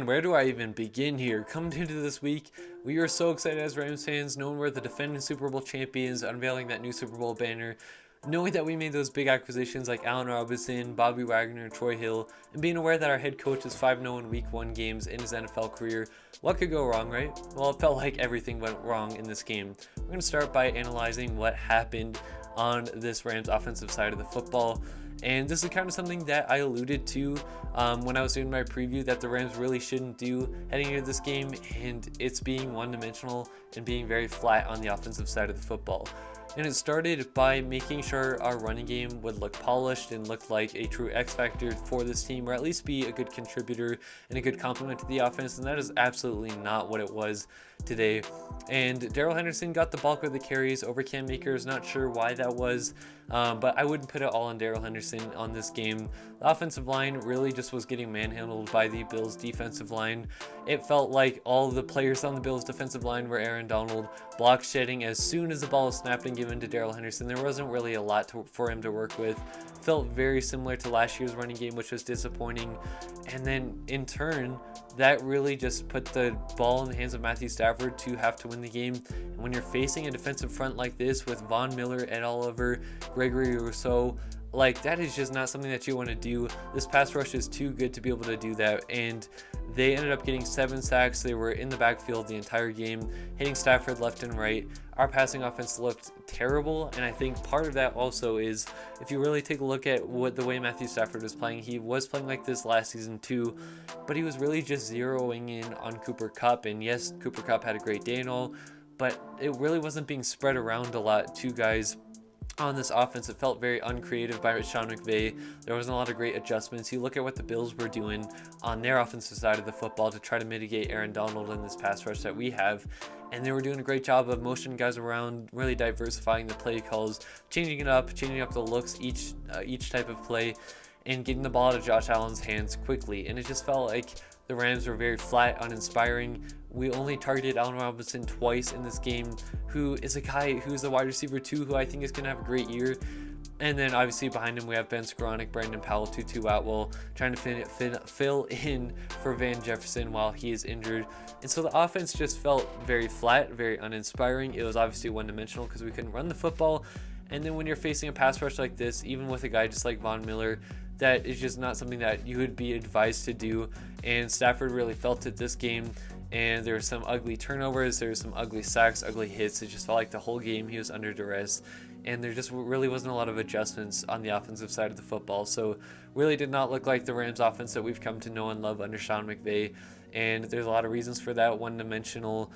Man, where do I even begin here? Coming into this week, we were so excited as Rams fans, knowing we're the defending Super Bowl champions, unveiling that new Super Bowl banner, knowing that we made those big acquisitions like Allen Robinson, Bobby Wagner, Troy Hill, and being aware that our head coach is 5-0 in Week 1 games in his NFL career. What could go wrong, right? Well, it felt like everything went wrong in this game. We're going to start by analyzing what happened on this Rams offensive side of the football. And this is kind of something that I alluded to when I was doing my preview that the Rams really shouldn't do heading into this game, and it's being one-dimensional and being very flat on the offensive side of the football. And it started by making sure our running game would look polished and look like a true X factor for this team, or at least be a good contributor and a good complement to the offense, and that is absolutely not what it was today. And Darrell Henderson got the bulk of the carries over Cam Akers. Not sure why that was, but I wouldn't put it all on Darrell Henderson on this game. The offensive line really just was getting manhandled by the Bills defensive line. It felt like all of the players on the Bills defensive line were Aaron Donald, block shedding as soon as the ball was snapped and given to Darrell Henderson. There wasn't really a lot for him to work with. Felt very similar to last year's running game, which was disappointing. And then in turn, that really just put the ball in the hands of Matthew Stafford to have to win the game. And when you're facing a defensive front like this with Von Miller, Ed Oliver, Gregory Rousseau, like, that is just not something that you want to do. This pass rush is too good to be able to do that, and they ended up getting 7 sacks. They were in the backfield the entire game, hitting Stafford left and right. Our passing offense looked terrible, and I think part of that also is, if you really take a look at the way Matthew Stafford was playing, he was playing like this last season too, but he was really just zeroing in on Cooper Kupp. And yes, Cooper Kupp had a great day and all, but it really wasn't being spread around a lot to guys on this offense. It felt very uncreative by Sean McVay. There wasn't a lot of great adjustments. You look at what the Bills were doing on their offensive side of the football to try to mitigate Aaron Donald in this pass rush that we have, and they were doing a great job of motioning guys around, really diversifying the play calls, changing up the looks each type of play, and getting the ball out of Josh Allen's hands quickly. And it just felt like the Rams were very flat, uninspiring. We only targeted Allen Robinson twice in this game, who is a guy who's a wide receiver too, who I think is going to have a great year. And then obviously behind him we have Ben Skoranek, Brandon Powell, Tutu Atwell trying to fill in for Van Jefferson while he is injured. And so the offense just felt very flat, very uninspiring. It was obviously one-dimensional because we couldn't run the football. And then when you're facing a pass rush like this, even with a guy just like Von Miller, that is just not something that you would be advised to do. And Stafford really felt it this game. And there were some ugly turnovers, there were some ugly sacks, ugly hits. It just felt like the whole game he was under duress, and there just really wasn't a lot of adjustments on the offensive side of the football. So really did not look like the Rams offense that we've come to know and love under Sean McVay. And there's a lot of reasons for that. One-dimensional,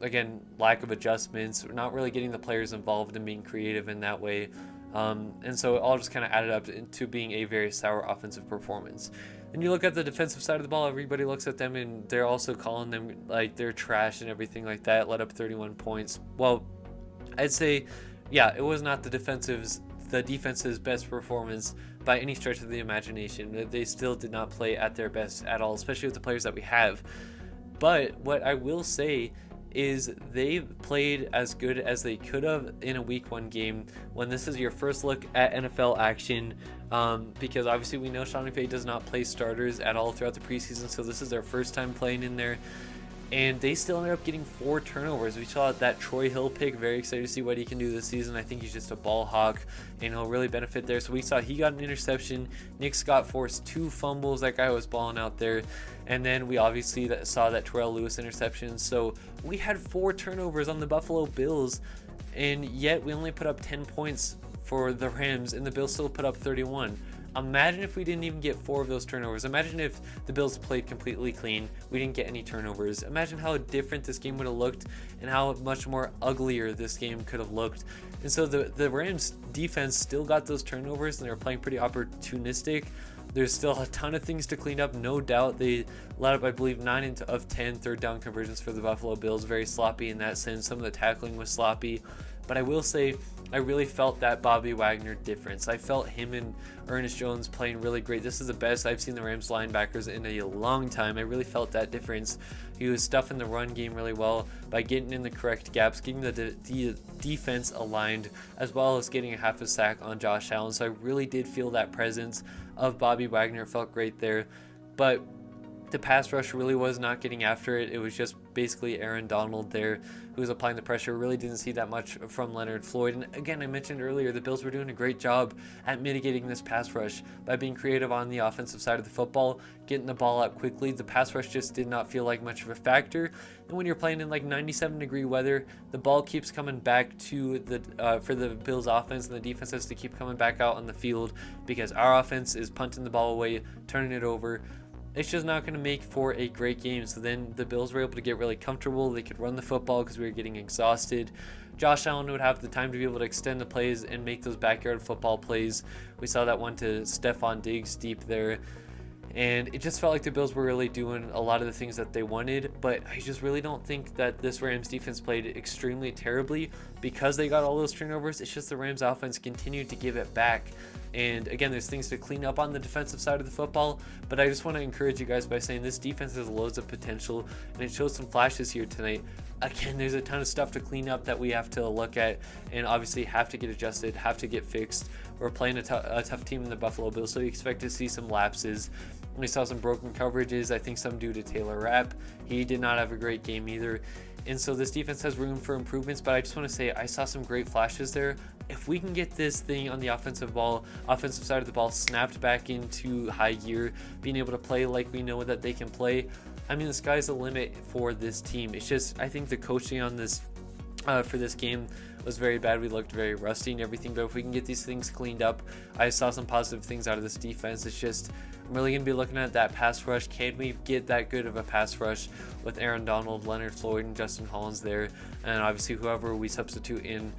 again, lack of adjustments, not really getting the players involved and being creative in that way. And so it all just kind of added up to being a very sour offensive performance. And you look at the defensive side of the ball, everybody looks at them and they're also calling them like they're trash and everything like that. Let up 31 points. Well, I'd say, yeah, it was not the defense's best performance by any stretch of the imagination. They still did not play at their best at all, especially with the players that we have. But what I will say is they played as good as they could have in a Week 1 game when this is your first look at NFL action, because obviously we know Sean McVay does not play starters at all throughout the preseason, so this is their first time playing in there. And they still ended up getting 4 turnovers. We saw that Troy Hill pick. Very excited to see what he can do this season. I think he's just a ball hawk, and he'll really benefit there. So we saw he got an interception. Nick Scott forced 2 fumbles. That guy was balling out there. And then we obviously saw that Terrell Lewis interception. So we had 4 turnovers on the Buffalo Bills, and yet we only put up 10 points for the Rams, and the Bills still put up 31. Imagine if we didn't even get 4 of those turnovers. Imagine if the Bills played completely clean, we didn't get any turnovers. Imagine how different this game would have looked and how much more uglier this game could have looked. And so the Rams defense still got those turnovers, and they were playing pretty opportunistic. There's still a ton of things to clean up, no doubt. They allowed up, I believe, 9 of 10 third down conversions for the Buffalo Bills. Very sloppy in that sense. Some of the tackling was sloppy. But I will say, I really felt that Bobby Wagner difference. I felt him and Ernest Jones playing really great. This is the best I've seen the Rams linebackers in a long time. I really felt that difference. He was stuffing the run game really well by getting in the correct gaps, getting the defense aligned, as well as getting a half a sack on Josh Allen. So I really did feel that presence of Bobby Wagner. Felt great there. But The pass rush really was not getting after it. It was just basically Aaron Donald there who was applying the pressure. Really didn't see that much from Leonard Floyd. And again, I mentioned earlier, the Bills were doing a great job at mitigating this pass rush by being creative on the offensive side of the football, getting the ball out quickly. The pass rush just did not feel like much of a factor. And when you're playing in like 97-degree weather, the ball keeps coming back to the for the Bills offense, and the defense has to keep coming back out on the field because our offense is punting the ball away, turning it over. It's just not going to make for a great game. So then the Bills were able to get really comfortable. They could run the football because we were getting exhausted. Josh Allen would have the time to be able to extend the plays and make those backyard football plays. We saw that one to Stephon Diggs deep there. And it just felt like the Bills were really doing a lot of the things that they wanted, but I just really don't think that this Rams defense played extremely terribly because they got all those turnovers. It's just the Rams offense continued to give it back. And again, there's things to clean up on the defensive side of the football, but I just want to encourage you guys by saying this defense has loads of potential, and it shows some flashes here tonight. Again, there's a ton of stuff to clean up that we have to look at and obviously have to get adjusted, have to get fixed. We're playing a tough team in the Buffalo Bills, so we expect to see some lapses. We saw some broken coverages, I think some due to Taylor Rapp. He did not have a great game either. And so this defense has room for improvements, but I just want to say I saw some great flashes there. If we can get this thing on the offensive side of the ball snapped back into high gear, being able to play like we know that they can play, I mean, the sky's the limit for this team. It's just, I think the coaching on this for this game was very bad. We looked very rusty and everything, but if we can get these things cleaned up, I saw some positive things out of this defense. It's just, I'm really going to be looking at that pass rush. Can we get that good of a pass rush with Aaron Donald, Leonard Floyd, and Justin Hollins there, and obviously whoever we substitute in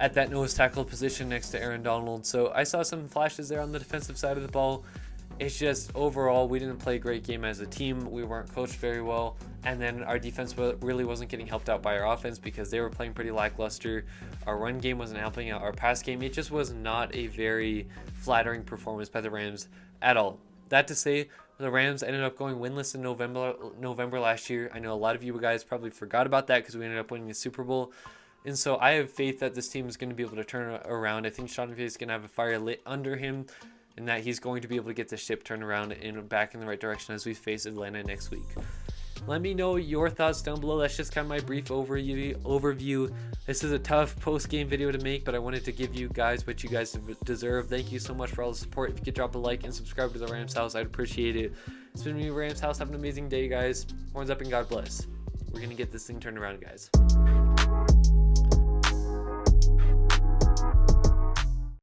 at that nose tackle position next to Aaron Donald. So I saw some flashes there on the defensive side of the ball. It's just overall we didn't play a great game as a team. We weren't coached very well, and then our defense really wasn't getting helped out by our offense because they were playing pretty lackluster. Our run game wasn't helping out our pass game. It just was not a very flattering performance by the Rams at all. That to say, the Rams ended up going winless in November last year. I know a lot of you guys probably forgot about that because we ended up winning the Super Bowl. And so I have faith that this team is going to be able to turn around. I think Sean McVay is going to have a fire lit under him, and that he's going to be able to get the ship turned around and back in the right direction as we face Atlanta next week. Let me know your thoughts down below. That's just kind of my brief overview. This is a tough post-game video to make, but I wanted to give you guys what you guys deserve. Thank you so much for all the support. If you could drop a like and subscribe to the Rams House, I'd appreciate it. It's been me, Rams House. Have an amazing day, guys. Horns up and God bless. We're going to get this thing turned around, guys.